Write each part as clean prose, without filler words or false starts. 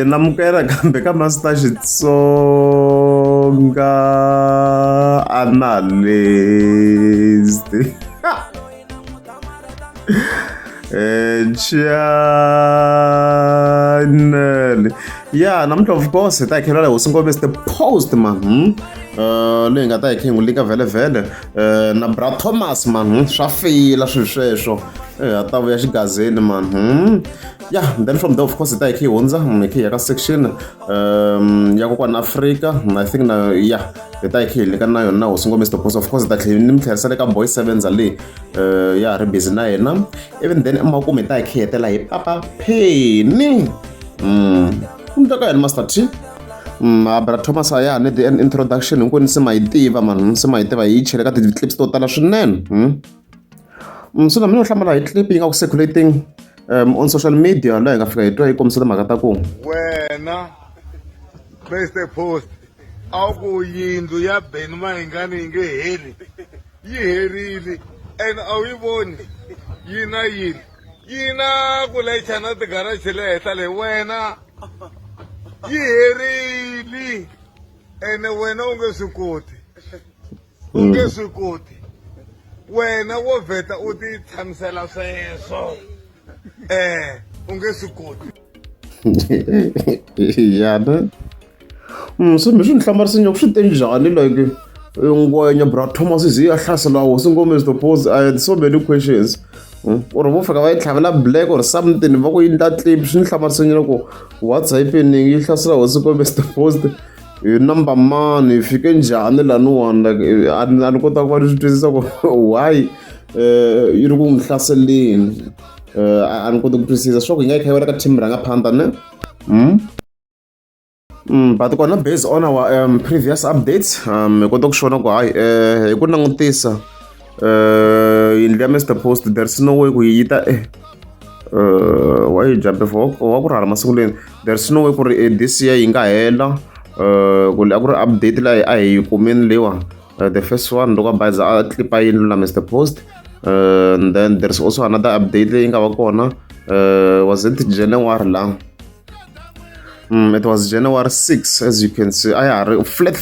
namukela kambe ka Master Xitsonga analyst. Channel. Yeah, namuntlha of course hi ta hi khela hosi ngombe the post man. Leyi nga ta hi khe hi n'wi lika vhele na bra Thomas man swa feyila swilo sweswo a ta vuya xigazeni man. Yeah, then from there of course hi ta hi khe hi hundza hi khe hi ya ka section ya kokwana Africa. I think na yeah hi ta hi khe hi lika na yona na hosi ngombe the post of course hi ta tlhela ni mi tlherisela ka boy Sevenza leyi ya ri busy na yena. Even then emakumu hi ta hi khe hi hetela hi Papa Penny. Umntu ka yena Master T. Bra Thomas aya ni the introduction hinkwenu se ma yi tiva man, se ma yi tiva hi chele ka ti-clips to tala swinene. So na mina no hlamala hi clip yi nga ku circulating on social media laha hi nga fika hi twa yi kombisa timhaka ta ku wena Mr Post a ku yindlu ya Benny Mayengani yi nge heli yi herile and a wu yi voni yi na yini yi na ku layicha na tigaraji le henhla leyi wena yi herile ene wena u nge swi koti wena wo vheta u ti tshamisela sweswo u nge swi koti yana so mi swi ni hlamarisa nyoko swi te njhani like ngwenya bra Thomas zi ya hlasela hosi ngombe the post. I had so many questions. Or vo fika va yi tlhavela black or something va ku yi ndla clip swi ni hlamarisa nyoko what's happening yi hlasela hosi ngombe the post. Number man yi fike njhani laniwani like a ni kota ku va ni swi twisisa ku why yi ri ku n'wi hlaseleni. A ni koti ku twisisa swa ku yi nga yi kha yi wela ka team rangaphandla ne. But kona based on our previous updates hi kota ku xona ku hayi hi ku langutisa yindlu ya Mr Post there's no way ku yi ta why yi jump for wa ku rhala masiku leni there's no way ku ri this year yi nga hela ku a ku ri update laha a hi kumeni leyiwa the first one loko a baza a clipa yindlu na Mr Post. And then there's also another update leyi nga va kona was it January la. It was January 6, as you can see. Flat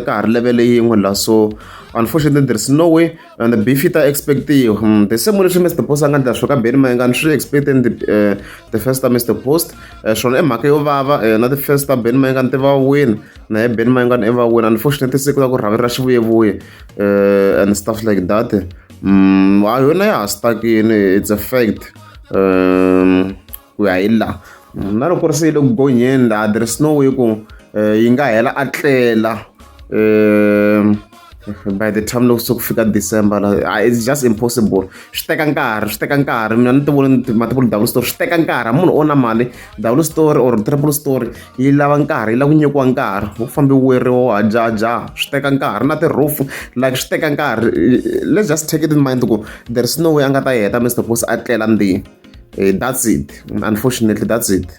ka level yin'we la. So unfortunately there's no way and the beef ita expect the same way Mr Post anga ndla shoka Benny Mayengani swi expecting the first time Mr Post shona emhaka yo vava na the first time Benny Mayengani te va win na Benny Mayengani ever win. Unfortunately se ku ta ku ravera xivuyevuye and stuff like that. Yona ya stuck in it's a fact ku ya ila na loko ri se le ku gonyeni la there's no way ku yi nga hela a tlela by the time loko se ku fika December it's just impossible. Swi teka nkarhi mina ni ti voni multiple double story swi teka nkarhi munhu o na mali double story or triple story yi lava nkarhi yi lava ku nyikiwa nkarhi u fambi weriwa wa jaja swi teka nkarhi na ti-roof like swi teka nkarhi. Let's just take it in mind ku there's no way a nga ta heta Mr Post a tlela ndi. That's it. Unfortunately, that's it.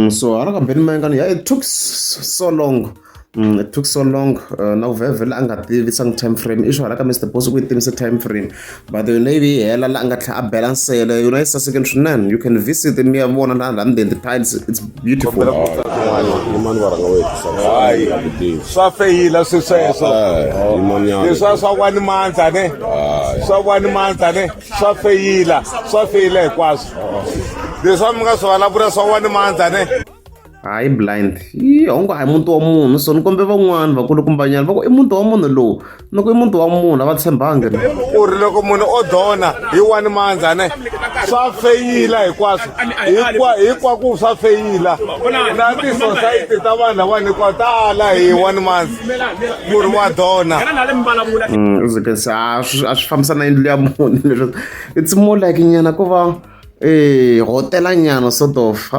So I don't Benny Mayengani. Yeah, it took so long. It took so long. Now very anga tivi sang time frame. Isho haraka Mr Post with him time frame. But the navy hela la anga tla balance le. You know it's a second shunan. You can visit in me one and London. The tides it's beautiful. Swa feyila sweswo leswa one month ne swa 1 month ne swa feyila hinkwaswo leswa mi nga swi vulavula swa 1 month ne. Hayi blind onge hayi munhu wa munhu so ni kombe van'wani vakulukumbanyana va ku i munhu wa munhu lowu loko i munhu wa munhu a va tshembangi ku ri loko munhu o dona hi 1 month ne swa feyila hinkwaswo hinkwaku swa feyila na ti-society ta vanhu lavani hinkwawo tala hi 1 month ku ri wa dona. A swi fambisana yindlu ya munhu leswo it's more like nyana ku va hotela nyana sort of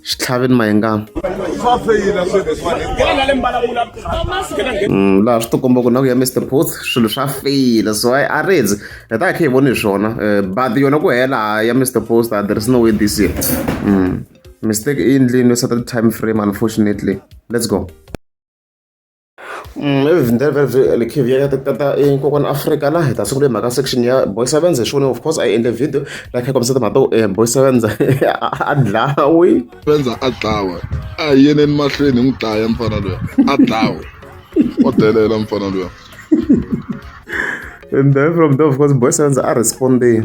xitlhaveni Mayengani laha swi to komba ku na ku ya Mr Post swilo swa feyila so a redzi hi ta kha hi voni swona but yona ku hela ya Mr Post there is no way this year. Mistake endlini yo set time frame unfortunately. Let's go. Likhivi ya ta kokwana Afrika la hi ta sungula hi mhaka section ya Boy Sevenza hi swona of course a endle video like hi kombisa timhaka to Boy Sevenza a dlawi Sevenza a dlawa a hi yeneni mahlweni hi n'wi dlaya mfana luya a dlawa wa delela mfana luya. and then from there of course Boy Sevenza a responde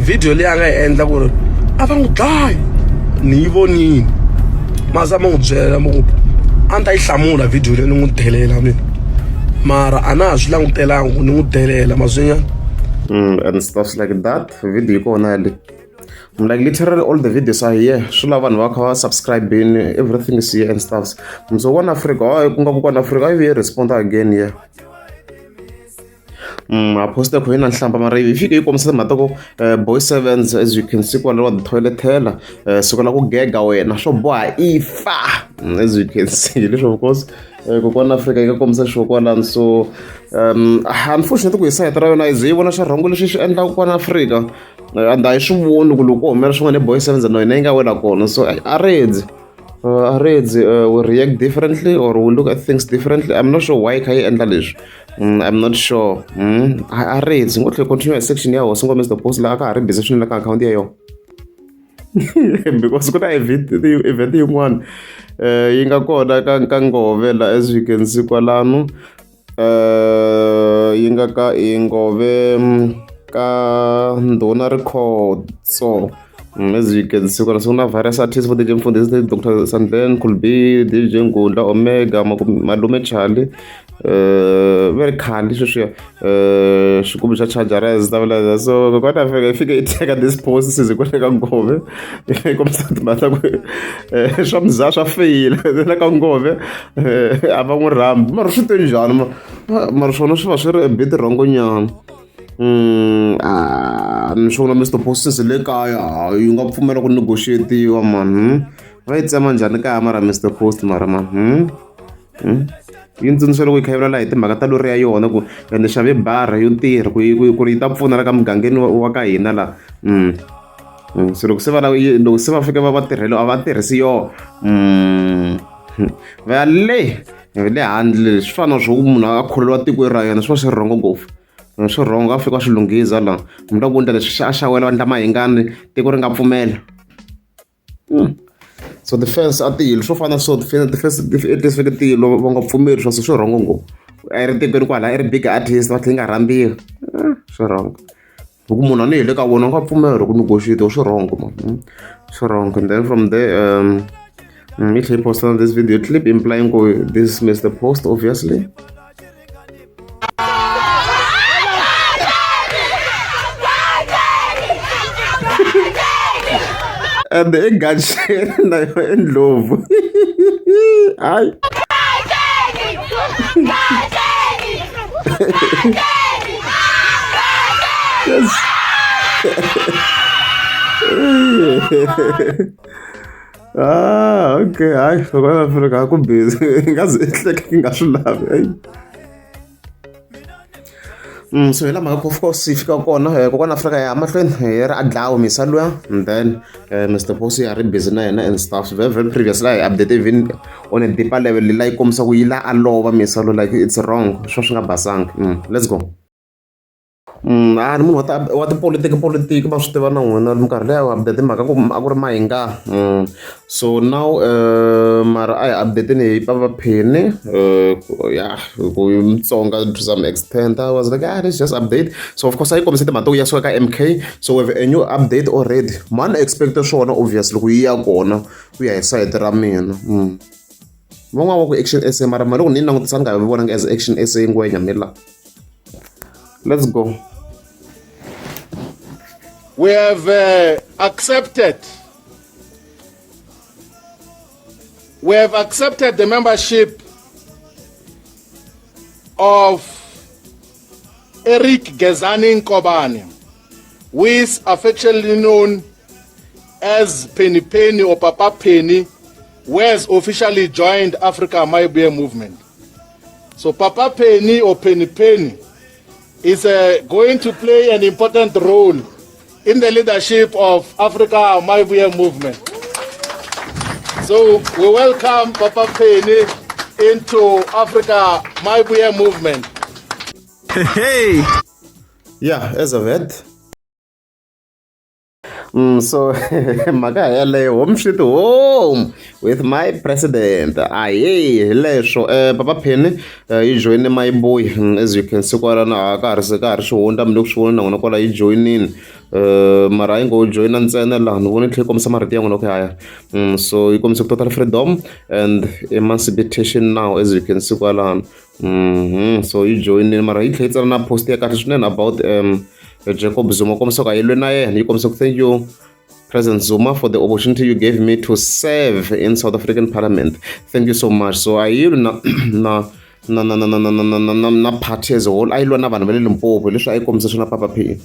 video leyi a nga yi endla ku ri a va n'wi dlaya ni yi vonini mazama n'wi byela mo a ni ta yi hlamula video leyi ni n'wi delela mina mara a na ha swi langutelanga ku ni n'wi delela mazwinyana and stuff like that video yi kona yale like literally all the videos are here swi lava vanhu va kha va subscribing everything is here and stuff so kwana Afrika ku nga ku kwana Afrika yi respond again here a posta ko hina nhlamba mara yi fike yi kombisa timhaka ko Boy Sevenza as you can see kwala wa toilet hela sukela ku gega wena swo boha ifa as you can see leswo of course ko kwana Afrika yi ka kombisa swo kwala so unfortunately ku hisayita ra yona yi vona xa rhangu lexi xi endlaka kwana Afrika and a yi swi voni ku loko humela swin'wana Boy Sevenza na yena yi nga wela kona so already we react differently or we look at things differently. I'm not sure why kha yi endla leswi I'm not sure already ngo tlhe continue section ya Hosi Mr Post la ka ha ri busy swinene ka account ya yona because ku ta event yin'wana yi nga kona ka Ngove la as you can see kwalano yi nga ka Ngove ka Ndhuna Records as you can see kwala sona various artists for DJ Mfundisi, Dr. Sandlen, Kulbi, DJ Ngunda, Omega, Malume Charlie, very kind sweswiya xigubu xa charger stuff like that so kwata Afrika ifike iteka this post size kwata ka Ngove komisa timhaka ku swa mza swa fail la ka Ngove a va n'wi rambi mara swi te njhani mara swona swi va swi ri a bit wrong nyana ni swona Mr Post since le kaya yi nga pfumela ku negotiate man va yi tsema njhani kaya mara Mr Post mara man yi ntsundzuxa loko yi khayivela la hi timhaka ta lori ya yona ku ni xave bar yo tirha ku yi ta pfuna la ka mugangeni wa ka hina la so loko se va fika va tirhela a va tirhisi yo va ya le handle swi fana swo munhu a kholelwa tiko ra yena swi va swi rhongo ngopfu swi rhongo a fika swi lunghisa la munhu a ku endla leswi a xawela vandla mahingani tiko ri nga pfumela so the fans a tilo swo fana so the fans fike tilo va nga pfumeli swo swi rhongo ngopfu a ri tikweni kwala i ri big artist va tlhe nga rambiwa swi rhongo loko munhu a ni hele ka vona nga pfumela ku negotiate swi rhongo man swi rhongo and then from there me tlhe post on this video clip implying this Mr Post obviously and the engagement na endlovu ay yes okay ay sokona Afrika ku busy ngaze ehleke ngaswilavi ay so hela mhaka of course ifika kona kokwana Afrika ya mahlweni hi ri adlawo misa luya and then Mr Post ya ri busy na yena and stuff very previously I update even on a deeper level la yi komisa ku yi la alova misa lo like it's wrong swo swi nga basanga let's go ni munhu wa politiki va swi tiva na n'wina minkarhi leyi update mhaka ku a ku ri mahinga so now mara a hi updateni hi Papa Penny ku Mutsonga to some extent I was like let's just update so of course a yi kombisa timhaka ku ya suka ka MK so we have a new update already man expect swona obviously ku yi ya kona ku ya hi side ra mina van'wana va ku Action SA mara loko ni langutisa ni nga vonanga as Action SA ngwenya mila let's go. We have accepted the membership of Eric Gezani Nkobane, who is affectionately known as Penny Penny or Papa Penny, who has officially joined Africa Maibuye movement. So Papa Penny or Penny Penny is going to play an important role in the leadership of Africa Maibuye movement. So we welcome Papa Penny into Africa Mayibuye movement. Yeah, as I've heard. So mhaka yaleyo home sweet home with my president. Aye, leswo Papa Penny yi join Mayibuye, as you can see kwalana ka ha ri swi hundza mi le ku swi vona na n'wina kwala yi joinini mara yi ngo joina ntsena laha ni vona yi tlhe yi kombisa marito ya n'wina ku haya so yi kombisa ku total freedom and emancipation now, as you can see kwalano so yi joinini mara yi tlhe yi tsala na post ya kahle swinene about Jacob Zuma kombisa ku a yi lwe na yena yi kombisa ku thank you President Zuma for the opportunity you gave me to serve in South African Parliament. Thank you so much. So I yield na party as a whole. I lwa na vanhu va le Limpopo leswi a yi kombisa swona Papa P.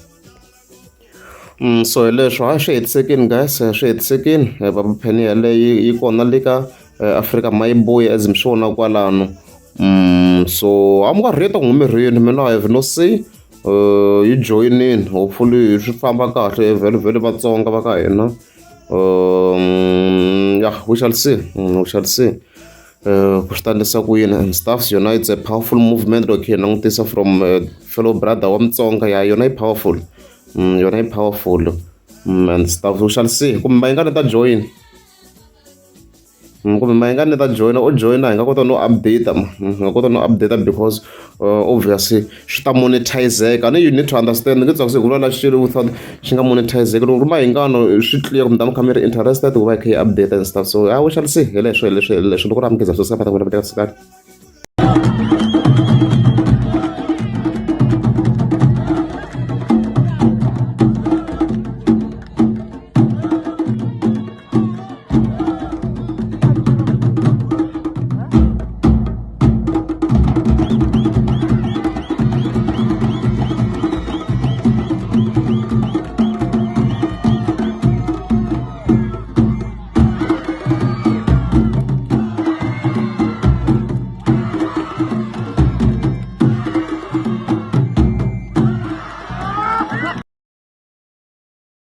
So leswo swi hetisekini guys, swi hetisekini Papa Penny yaleyo yi kona le ka Africa Mayibuye as mi swi vona kwalano. So I'm gonna rate on mirini mina I have no say. You join in, hopefully swi famba kahle vele vatsonga va ka hina. Yeah, we shall see. Ku swi ta endlisa ku yini and stuff. Yona it's a powerful movement loko hi langutisa from fellow brother wa Mutsonga. Yeah, yona yi powerful. Yona yi powerful and stuff. We shall see. Kumbe mayingani ta join. Kumbe mayingani ta join o join hi nga kota no update nga kota no update because obviously swi ta monetizeka. And you need to understand nge tsaka ku vula na xilo without xi nga monetizeka. Loko mayingano swi clear kumbe mi kha mi ri interested ku va hi kha hi update and stuff. So we shall see. Hi leswo loko ri amukeza swo sa pata ku ri